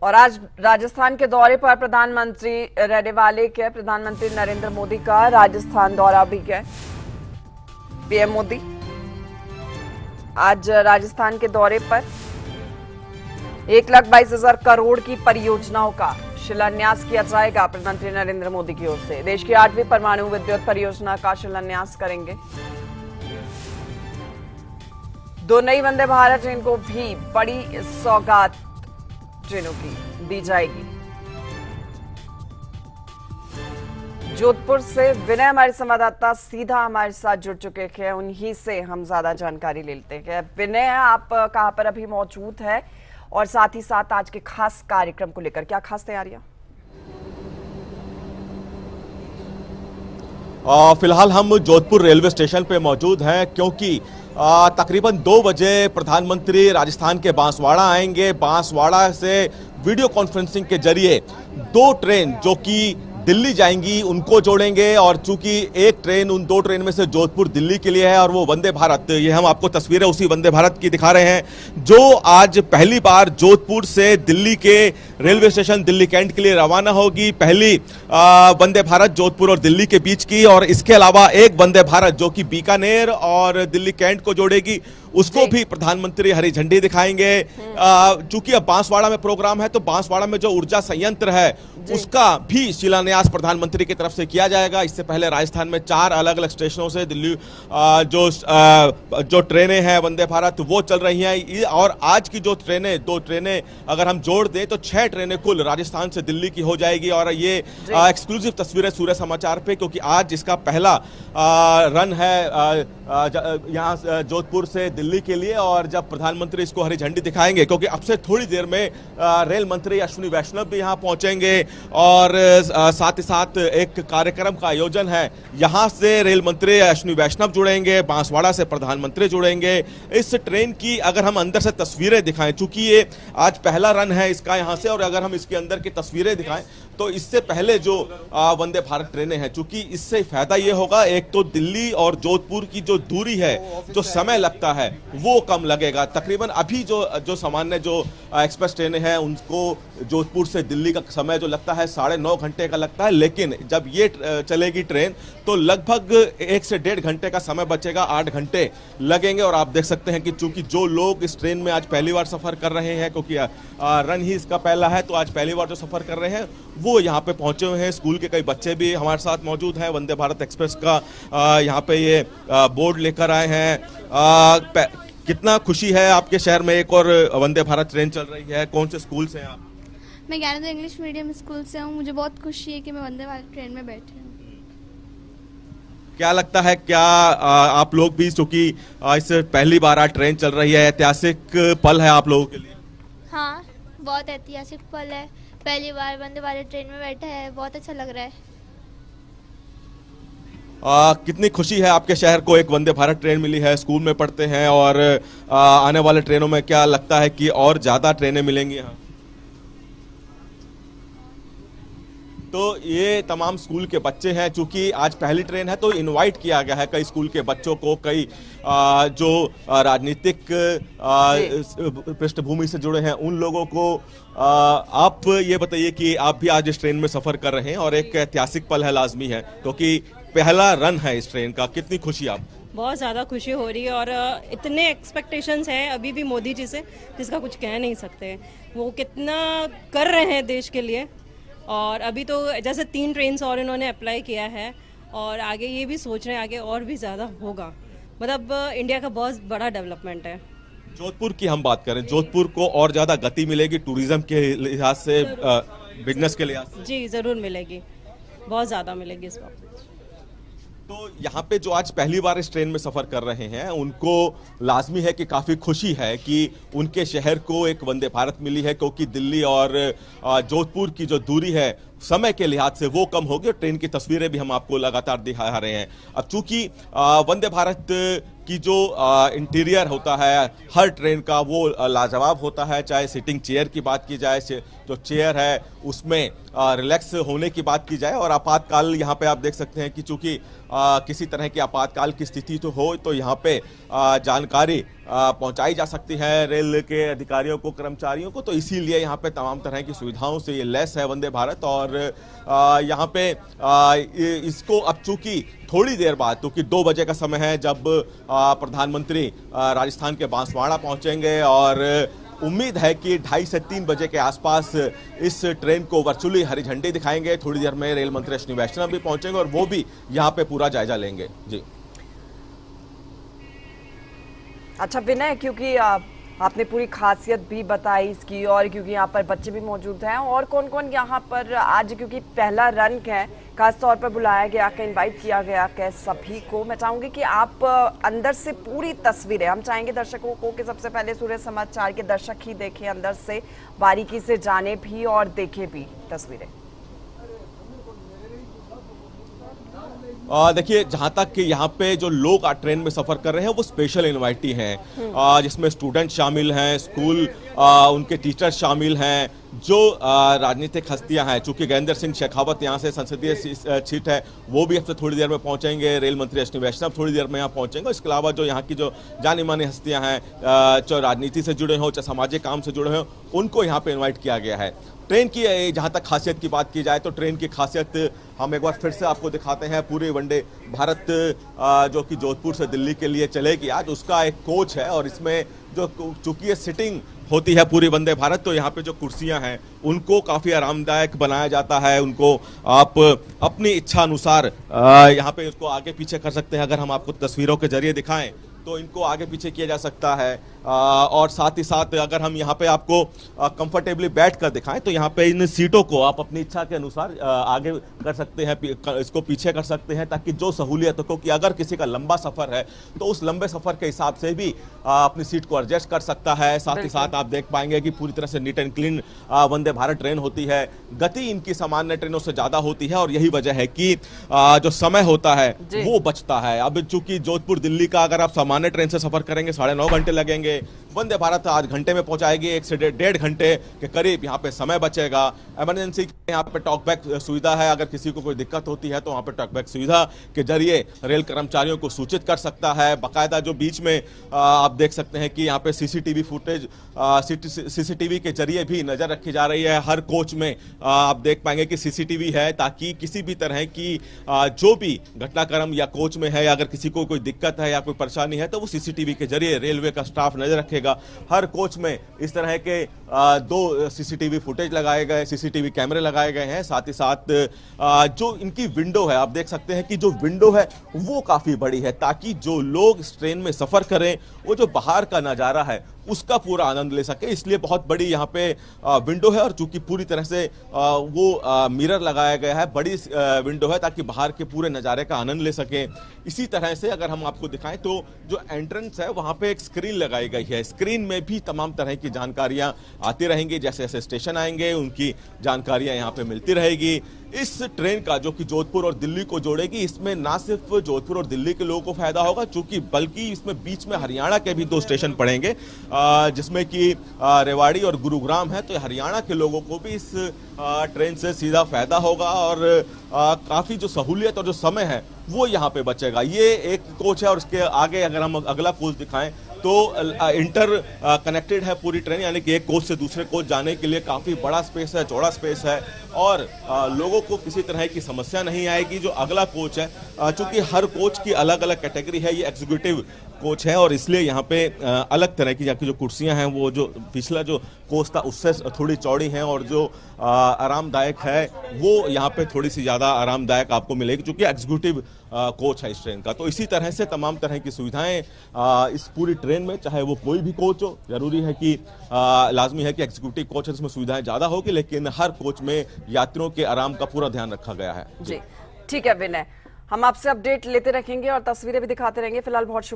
और आज राजस्थान के दौरे पर प्रधानमंत्री रहने वाले के प्रधानमंत्री नरेंद्र मोदी का राजस्थान दौरा भी है। पीएम मोदी आज राजस्थान के दौरे पर 1,22,000 करोड़ की परियोजनाओं का शिलान्यास किया जाएगा। प्रधानमंत्री नरेंद्र मोदी की ओर से देश की 8वीं परमाणु विद्युत परियोजना का शिलान्यास करेंगे। 2 नई वंदे भारत ट्रेन को भी बड़ी सौगात ट्रेनों की दी जाएगी। जोधपुर से विनय हमारे संवाददाता सीधा हमारे साथ जुड़ चुके हैं, उन्हीं से हम ज्यादा जानकारी लेते हैं। विनय, आप कहां पर अभी मौजूद है और साथ ही साथ आज के खास कार्यक्रम को लेकर क्या खास तैयारियां? फिलहाल हम जोधपुर रेलवे स्टेशन पे मौजूद हैं क्योंकि तकरीबन 2 बजे प्रधानमंत्री राजस्थान के बांसवाड़ा आएंगे। बांसवाड़ा से वीडियो कॉन्फ्रेंसिंग के जरिए 2 ट्रेन जो कि दिल्ली जाएंगी उनको जोड़ेंगे और चूंकि एक ट्रेन उन 2 ट्रेन में से जोधपुर दिल्ली के लिए है और वो वंदे भारत, ये हम आपको तस्वीरें उसी वंदे भारत की दिखा रहे हैं जो आज पहली बार जोधपुर से दिल्ली के रेलवे स्टेशन दिल्ली कैंट के लिए रवाना होगी। पहली वंदे भारत जोधपुर और दिल्ली के बीच की, और इसके अलावा एक वंदे भारत जो कि बीकानेर और दिल्ली कैंट को जोड़ेगी, उसको भी प्रधानमंत्री हरी झंडी दिखाएंगे। चूंकि अब बांसवाड़ा में प्रोग्राम है तो बांसवाड़ा में जो ऊर्जा संयंत्र है उसका भी शिलान्यास प्रधानमंत्री की तरफ से किया जाएगा। इससे पहले राजस्थान में 4 अलग अलग स्टेशनों से दिल्ली जो ट्रेनें हैं वंदे भारत वो चल रही हैं, और आज की जो ट्रेनें 2 ट्रेनें अगर हम जोड़ दें तो 6 ट्रेनें कुल राजस्थान से दिल्ली की हो जाएगी। और ये एक्सक्लूसिव तस्वीरें सूर्य समाचार पे, क्योंकि आज इसका पहला रन है यहाँ जोधपुर से दिल्ली के लिए, और जब प्रधानमंत्री इसको हरी झंडी दिखाएंगे, क्योंकि अब से थोड़ी देर में रेल मंत्री अश्विनी वैष्णव भी यहाँ पहुंचेंगे और साथ ही साथ एक कार्यक्रम का आयोजन है। यहाँ से रेल मंत्री अश्विनी वैष्णव जुड़ेंगे, बांसवाड़ा से प्रधानमंत्री जुड़ेंगे। इस ट्रेन की अगर हम अंदर से तस्वीरें दिखाएं, चूंकि ये आज पहला रन है इसका यहाँ से, और अगर हम इसके अंदर की तस्वीरें दिखाएं तो इससे पहले जो वंदे भारत ट्रेनें हैं, चूंकि इससे फायदा ये होगा, एक तो दिल्ली और जोधपुर की जो दूरी है, जो समय लगता है वो कम लगेगा। तकरीबन अभी जो सामान्य जो एक्सप्रेस ट्रेनें हैं उनको जोधपुर से दिल्ली का समय जो लगता है 9.5 घंटे का लगता है, लेकिन जब ये चलेगी ट्रेन तो लगभग 1 से 1.5 घंटे का समय बचेगा, 8 घंटे लगेंगे। और आप देख सकते हैं कि चूंकि जो लोग इस ट्रेन में आज पहली बार सफर कर रहे हैं, क्योंकि रन ही इसका पहला है, तो आज पहली बार जो सफर कर रहे हैं वो यहाँ पे पहुंचे हुए हैं। स्कूल के कई बच्चे भी हमारे साथ मौजूद हैं। वंदे भारत एक्सप्रेस का यहाँ पे ये बोर्ड लेकर आए हैं। कितना खुशी है आपके शहर में एक और वंदे भारत ट्रेन चल रही है? कौन से स्कूल से हैं आप? मैं ज्ञानोदय इंग्लिश मीडियम स्कूल से हूँ। मुझे बहुत खुशी है कि मैं वंदे भारत ट्रेन में बैठी हूँ। क्या लगता है, क्या आप लोग भी, चूंकि इससे पहली बार आज ट्रेन चल रही है, ऐतिहासिक पल है आप लोगों के लिए? हाँ, बहुत ऐतिहासिक पल है। पहली बार वंदे भारत ट्रेन में बैठा है, बहुत अच्छा लग रहा है। कितनी खुशी है आपके शहर को, एक वंदे भारत ट्रेन मिली है, स्कूल में पढ़ते हैं, और आने वाले ट्रेनों में क्या लगता है कि और ज्यादा ट्रेनें मिलेंगी यहाँ? तो ये तमाम स्कूल के बच्चे हैं, चूंकि आज पहली ट्रेन है तो इनवाइट किया गया है कई स्कूल के बच्चों को, कई जो राजनीतिक पृष्ठभूमि से जुड़े हैं उन लोगों को। आप ये बताइए कि आप भी आज इस ट्रेन में सफर कर रहे हैं और एक ऐतिहासिक पल है, लाजमी है, क्योंकि पहला रन है इस ट्रेन का। कितनी खुशी आप? बहुत ज़्यादा खुशी हो रही है, और इतने एक्सपेक्टेशंस हैं अभी भी मोदी जी से जिसका कुछ कह नहीं सकते। वो कितना कर रहे हैं देश के लिए, और अभी तो जैसे 3 ट्रेन और इन्होंने अप्लाई किया है, और आगे ये भी सोच रहे हैं आगे और भी ज़्यादा होगा। मतलब इंडिया का बहुत बड़ा डेवलपमेंट है। जोधपुर की हम बात करें, जोधपुर को और ज़्यादा गति मिलेगी टूरिज्म के लिहाज से, बिजनेस के लिहाज से? जी ज़रूर मिलेगी, बहुत ज़्यादा मिलेगी इस वक्त। तो यहाँ पे जो आज पहली बार इस ट्रेन में सफर कर रहे हैं उनको लाजमी है कि काफी खुशी है कि उनके शहर को एक वंदे भारत मिली है, क्योंकि दिल्ली और जोधपुर की जो दूरी है समय के लिहाज से वो कम होगी। ट्रेन की तस्वीरें भी हम आपको लगातार दिखा रहे हैं। अब चूंकि वंदे भारत की जो इंटीरियर होता है हर ट्रेन का वो लाजवाब होता है, चाहे सिटिंग चेयर की बात की जाए, जो चेयर है उसमें रिलैक्स होने की बात की जाए, और आपातकाल यहाँ पे आप देख सकते हैं कि चूंकि किसी तरह की आपातकाल की स्थिति तो हो तो यहाँ पे जानकारी पहुंचाई जा सकती है रेल के अधिकारियों को, कर्मचारियों को। तो इसीलिए यहाँ पे तमाम तरह की सुविधाओं से ये लैस है वंदे भारत। और यहाँ पे इसको अब चूंकि थोड़ी देर बाद, क्योंकि 2 बजे का समय है जब प्रधानमंत्री राजस्थान के बांसवाड़ा पहुंचेंगे, और उम्मीद है कि 2:30 से 3 बजे के आसपास इस ट्रेन को वर्चुअली हरी झंडी दिखाएंगे। थोड़ी देर में रेल मंत्री अश्विनी वैष्णव भी पहुंचेंगे और वो भी यहाँ पे पूरा जायजा लेंगे। जी अच्छा विनय, क्योंकि आपने पूरी खासियत भी बताई इसकी, और क्योंकि यहाँ पर बच्चे भी मौजूद हैं, और कौन कौन यहाँ पर आज, क्योंकि पहला रन है, खास तौर पर बुलाया गया, इनवाइट किया गया क्या सभी को? मैं चाहूंगी कि आप अंदर से पूरी तस्वीरें, हम चाहेंगे दर्शकों को कि सबसे पहले सूर्य समाचार के दर्शक ही देखें, अंदर से बारीकी से जाने भी और देखें भी तस्वीरें। देखिए, जहां तक कि यहाँ पे जो लोग ट्रेन में सफर कर रहे हैं वो स्पेशल इनवाइटी हैं, जिसमें स्टूडेंट शामिल हैं, स्कूल उनके टीचर शामिल हैं, जो राजनीतिक हस्तियां हैं। चूंकि गजेंद्र सिंह शेखावत यहाँ से संसदीय सीट है, वो भी अब से थोड़ी देर में पहुंचेंगे। रेल मंत्री अश्विनी वैष्णव थोड़ी देर में यहाँ पहुंचेंगे। इसके अलावा जो यहाँ की जो जानी मानी हस्तियां हैं, चाहे राजनीति से जुड़े हों, चाहे सामाजिक काम से जुड़े हों, उनको यहाँ पे इन्वाइट किया गया है। ट्रेन की जहाँ तक खासियत की बात की जाए तो ट्रेन की खासियत हम एक बार फिर से आपको दिखाते हैं। पूरे वंदे भारत जो कि जोधपुर से दिल्ली के लिए चलेगी आज, उसका एक कोच है, और इसमें जो चूंकि ये सिटिंग होती है पूरी वंदे भारत, तो यहाँ पे जो कुर्सियां हैं उनको काफ़ी आरामदायक बनाया जाता है। उनको आप अपनी इच्छा अनुसार यहाँ पे उसको आगे पीछे कर सकते हैं। अगर हम आपको तस्वीरों के जरिए दिखाएं तो इनको आगे पीछे किया जा सकता है, और साथ ही साथ अगर हम यहाँ पे आपको कंफर्टेबली बैठ कर दिखाएं तो यहाँ पे इन सीटों को आप अपनी इच्छा के अनुसार आगे कर सकते हैं, इसको पीछे कर सकते हैं, ताकि जो सहूलियत हो कि अगर किसी का लंबा सफर है तो उस लंबे सफर के हिसाब से भी अपनी सीट को एडजस्ट कर सकता है। साथ ही साथ आप देख पाएंगे कि पूरी तरह से neat and clean Vande Bharat train होती है। गति इनकी सामान्य ट्रेनों से ज्यादा होती है, और यही वजह है कि जो समय होता है वो बचता है। अब चूंकि जोधपुर दिल्ली का अगर आप सामान्य ट्रेन से सफर करेंगे 9.5 घंटे लगेंगे, वंदे भारत आज घंटे में पहुंचाएगी, 1 से 1.5 घंटे के करीब यहाँ पे समय बचेगा। इमरजेंसी यहाँ पे टॉकबैक सुविधा है, अगर किसी को कोई दिक्कत होती है तो वहाँ पे टॉकबैक सुविधा के जरिए रेल कर्मचारियों को सूचित कर सकता है। बाकायदा जो बीच में आप देख सकते हैं कि यहाँ पे सीसीटीवी फुटेज, सीसीटीवी के जरिए भी नजर रखी जा रही है। हर कोच में आप देख पाएंगे कि सीसीटीवी है, ताकि किसी भी तरह की जो भी घटनाक्रम या कोच में है, या अगर किसी को कोई दिक्कत है या कोई परेशानी है तो वो सीसीटीवी के जरिए रेलवे का स्टाफ नजर रखेगा। हर कोच में इस तरह के 2 सीसीटीवी फुटेज लगाए गए, सीसीटीवी कैमरे लगाए गए हैं। साथ ही साथ जो इनकी विंडो है, आप देख सकते हैं कि जो विंडो है वो काफी बड़ी है, ताकि जो लोग इस ट्रेन में सफर करें वो जो बाहर का नजारा है उसका पूरा आनंद ले सके। इसलिए बहुत बड़ी यहाँ पे विंडो है, और चूंकि पूरी तरह से वो मिरर लगाया गया है, बड़ी विंडो है, ताकि बाहर के पूरे नज़ारे का आनंद ले सके। इसी तरह से अगर हम आपको दिखाएं तो जो एंट्रेंस है वहाँ पे एक स्क्रीन लगाई गई है। स्क्रीन में भी तमाम तरह की जानकारियाँ आती रहेंगी, जैसे जैसे स्टेशन आएंगे उनकी जानकारियाँ यहाँ पे मिलती रहेगी। इस ट्रेन का जो कि जोधपुर और दिल्ली को जोड़ेगी, इसमें ना सिर्फ जोधपुर और दिल्ली के लोगों को फायदा होगा, चूंकि बल्कि इसमें बीच में हरियाणा के भी 2 स्टेशन पड़ेंगे, जिसमें कि रेवाड़ी और गुरुग्राम है। तो हरियाणा के लोगों को भी इस ट्रेन से सीधा फायदा होगा, और काफ़ी जो सहूलियत और जो समय है वो यहाँ पे बचेगा। ये एक कोच है, और उसके आगे अगर हम अगला कोच दिखाएं तो इंटर कनेक्टेड है पूरी ट्रेन, यानी कि एक कोच से दूसरे कोच जाने के लिए काफ़ी बड़ा स्पेस है, चौड़ा स्पेस है, और लोगों को किसी तरह की समस्या नहीं आएगी। जो अगला कोच है, चूंकि हर कोच की अलग अलग कैटेगरी है, ये एग्जीक्यूटिव कोच है, और इसलिए यहाँ पे अलग तरह की जो कुर्सियाँ हैं वो जो पिछला जो कोच था उससे थोड़ी चौड़ी हैं, और जो आरामदायक है वो यहाँ पे थोड़ी सी ज़्यादा आरामदायक आपको मिलेगी, क्योंकि एग्जीक्यूटिव कोच है इस ट्रेन का। तो इसी तरह से तमाम तरह की सुविधाएं इस पूरी ट्रेन में, चाहे वो कोई भी कोच हो, जरूरी है कि लाजमी है कि एग्जीक्यूटिव कोच है, इसमें सुविधाएं ज़्यादा होगी, लेकिन हर कोच में यात्रियों के आराम का पूरा ध्यान रखा गया है। जी ठीक है विनय, हम आपसे अपडेट लेते रखेंगे और तस्वीरें भी दिखाते रहेंगे। फिलहाल बहुत शुक्रिया।